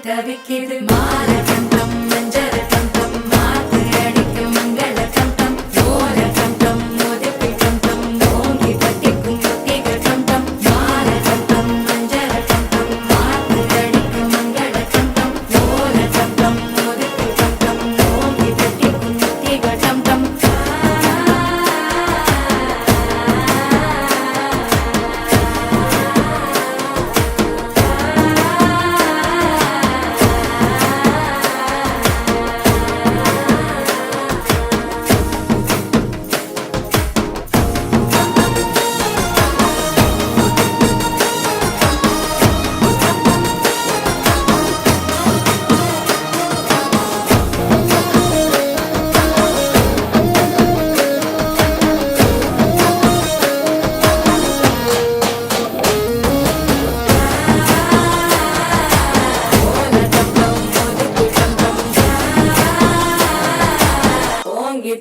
தவிக்கிது மால கண்டம் மஞ்சள் கண்டம் மாத்து அடிக்கும் மங்கள கண்டம் ஓல கண்டம் மோதிப்பி கண்டம் ஓங்கி பட்டிக்கும் முத்திக கண்டம் மால கண்டம் மஞ்சள் கண்டம் மாத்து அடிக்கும் மங்கள கண்டம் ஓல கண்டம் மோதிப்பி கண்டம் ஓங்கி பட்டிக்கும் முத்திக கண்டம்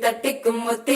தட்டிக்கும் முத்தி